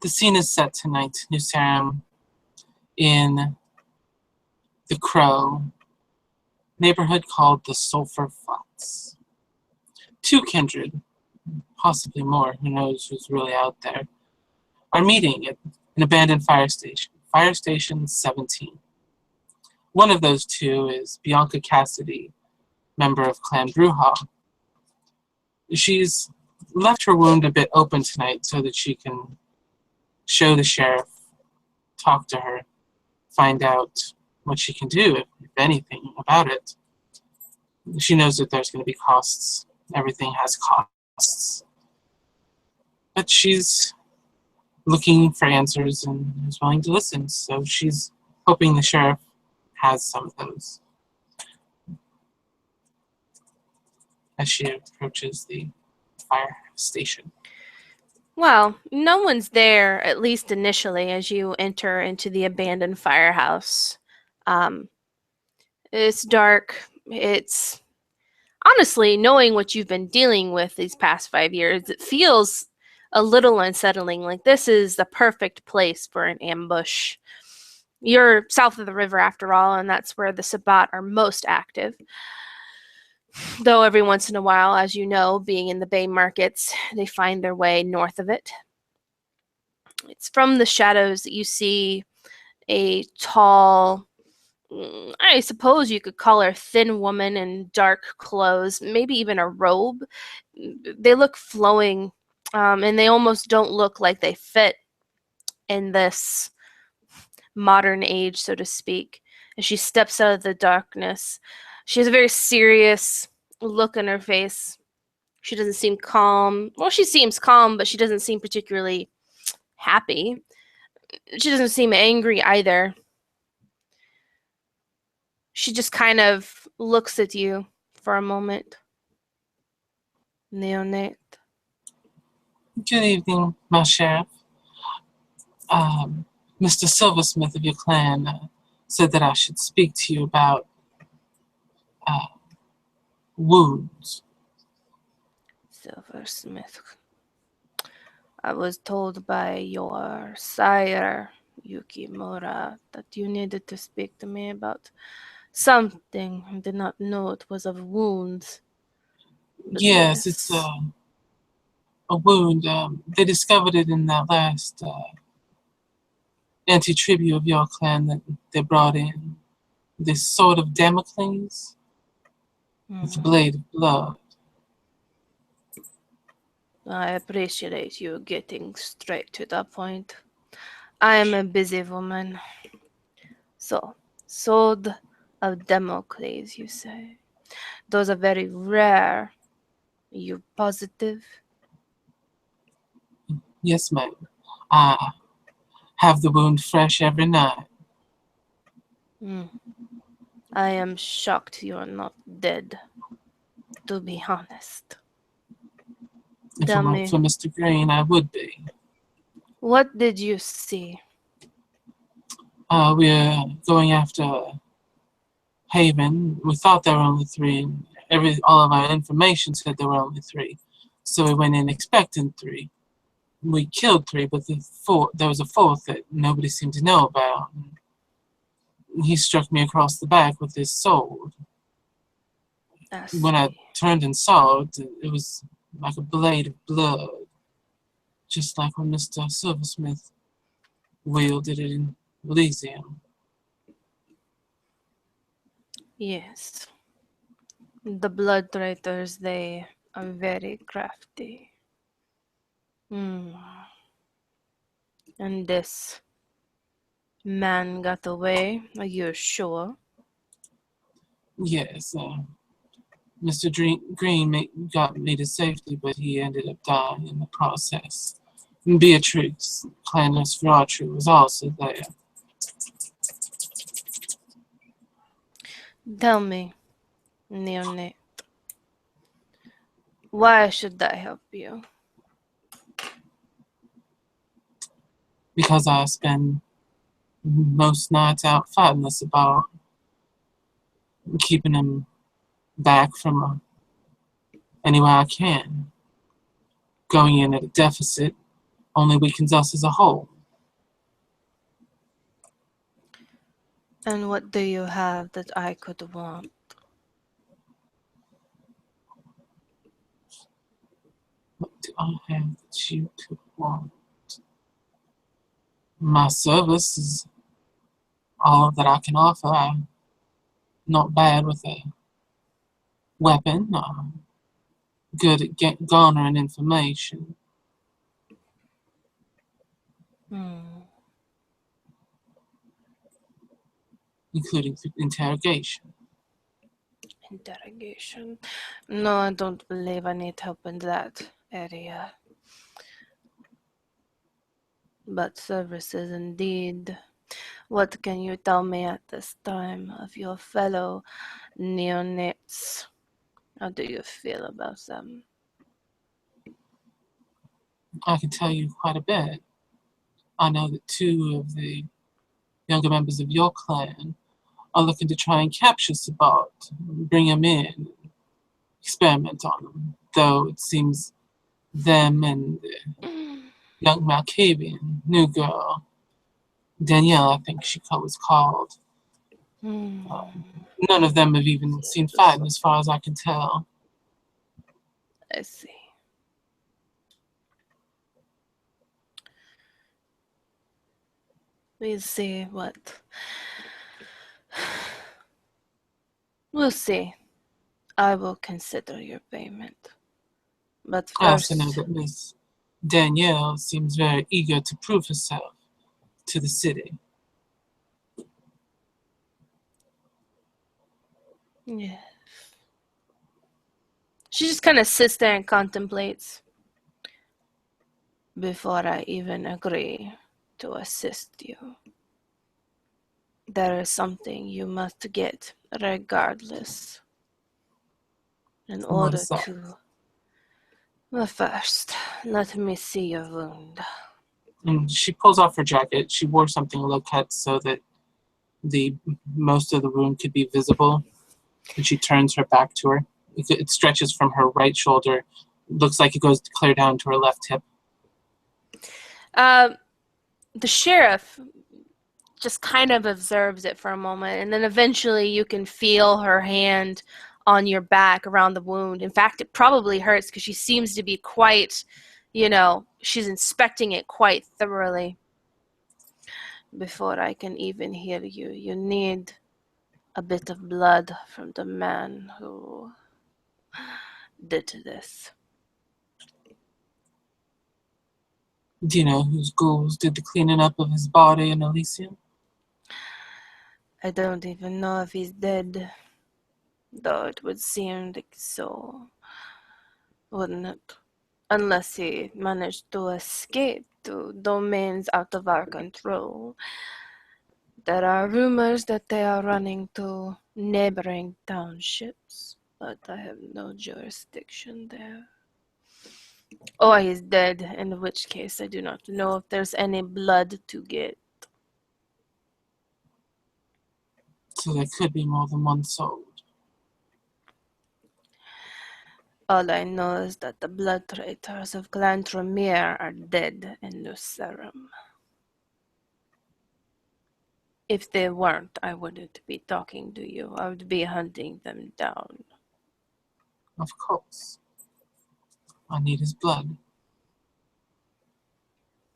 The scene is set tonight, New Sarum, in the Crow neighborhood called the Sulphur Flats. Two kindred, possibly more, who knows who's really out there, are meeting at an abandoned Fire Station 17. One of those two is Bianca Cassidy, member of Clan Bruja. She's left her wound a bit open tonight so that she can show the sheriff, talk to her, find out what she can do, if anything, about it. She knows that there's going to be costs. Everything has costs. But she's looking for answers and is willing to listen, so she's hoping the sheriff has some of those as she approaches the fire station. Well, no one's there, at least initially, as you enter into the abandoned firehouse. It's dark. It's honestly, knowing what you've been dealing with these past 5 years, it feels a little unsettling. Like this is the perfect place for an ambush. You're south of the river after all, and that's where the Sabbat are most active. Though every once in a while, as you know, being in the Bay markets, they find their way north of it. It's from the shadows that you see a tall, I suppose you could call her thin woman in dark clothes, maybe even a robe. They look flowing, and they almost don't look like they fit in this modern age, so to speak. As she steps out of the darkness, she has a very serious look on her face. She doesn't seem calm. Well, she seems calm, but she doesn't seem particularly happy. She doesn't seem angry either. She just kind of looks at you for a moment. Neonate. Good evening, my sheriff. Mr. Silversmith of your clan said that I should speak to you about wounds. Silversmith. I was told by your sire, Yukimura, that you needed to speak to me about something. I did not know it was of wounds. Yes, it's a wound. They discovered it in that last anti-tribute of your clan that they brought in. This sword of Damocles with a blade of blood. I appreciate you getting straight to the point. I am a busy woman. So, sword of Damocles, you say? Those are very rare. Are you positive? Yes, ma'am. I have the wound fresh every night. I am shocked you are not dead, to be honest. If it weren't for Mr. Green, I would be. What did you see? We're going after Haven. We thought there were only three. All of our information said there were only three. So we went in expecting three. We killed three, but there was a fourth that nobody seemed to know about. He struck me across the back with his sword. When I turned and saw it, it was like a blade of blood. Just like when Mr. Silversmith wielded it in Elysium. Yes. The Blood Raiders, they are very crafty. And this man got away, are you sure? Yes, Mr. Green got me to safety, but he ended up dying in the process. And Beatrix, Clan Nosferatu, was also there. Tell me, Neonate, why should I help you? Because I spend most nights out fighting this about keeping him back from any way I can. Going in at a deficit only weakens us as a whole. And what do you have that I could want? What do I have that you could want? My service is all that I can offer. I'm not bad with a weapon. I'm good at garnering information, including interrogation. Interrogation. No, I don't believe I need help in that area. But services indeed. What can you tell me at this time of your fellow neonates? How do you feel about them? I can tell you quite a bit. I know that 2 of the younger members of your clan are looking to try and capture Sabat, bring him in, experiment on him. Though it seems them and the young Malkavian, new girl, Danielle, I think she was called. None of them have even seen fighting as far as I can tell. I see. We'll see what. We'll see. I will consider your payment. But I also know first, that Miss Danielle seems very eager to prove herself to the city. yes. She just kind of sits there and contemplates. Before I even agree to assist you, there is something you must get regardless in And what order is that? to. Well, first, let me see your wound. And she pulls off her jacket. She wore something low cut so that the most of the wound could be visible. And she turns her back to her. It stretches from her right shoulder. Looks like it goes clear down to her left hip. The sheriff just kind of observes it for a moment, and then eventually you can feel her hand on your back around the wound. In fact, it probably hurts because she seems to be quite, she's inspecting it quite thoroughly. Before I can even heal you, you need a bit of blood from the man who did this. Do you know whose ghouls did the cleaning up of his body in Elysium? I don't even know if he's dead, though it would seem like so, wouldn't it? Unless he managed to escape to domains out of our control. There are rumors that they are running to neighboring townships, but I have no jurisdiction there. Or he's dead, in which case I do not know if there's any blood to get. So there could be more than one soul. All I know is that the blood traitors of Clan Tremere are dead in Nucerum. If they weren't, I wouldn't be talking to you. I would be hunting them down. Of course. I need his blood.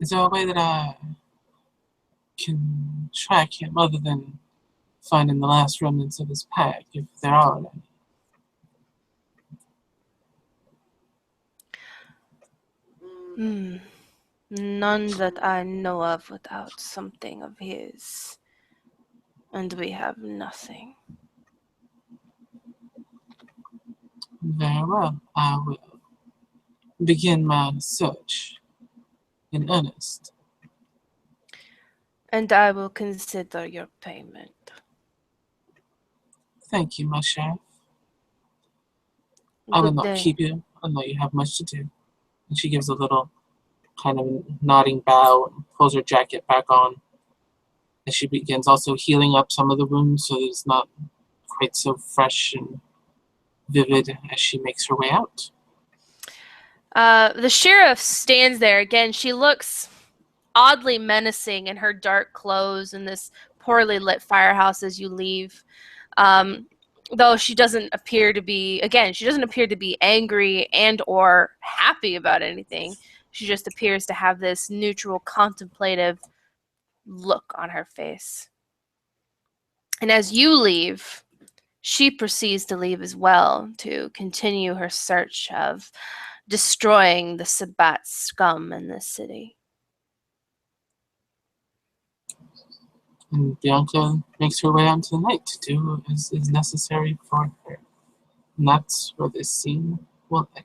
Is there a way that I can track him other than finding the last remnants of his pack, if there are any? None that I know of without something of his. And we have nothing. Very well. I will begin my search in earnest. And I will consider your payment. Thank you, my sheriff. I will Good not day. keep you. I know you have much to do. And she gives a little kind of nodding bow and pulls her jacket back on. As she begins also healing up some of the wounds so that it's not quite so fresh and vivid as she makes her way out. The sheriff stands there again. She looks oddly menacing in her dark clothes in this poorly lit firehouse as you leave. Though she doesn't appear to be, again, she doesn't appear to be angry and or happy about anything. She just appears to have this neutral, contemplative look on her face. And as you leave, she proceeds to leave as well to continue her search of destroying the Sabbat scum in this city. And Bianca makes her way out into the night to do as is necessary for her. And that's where this scene will end.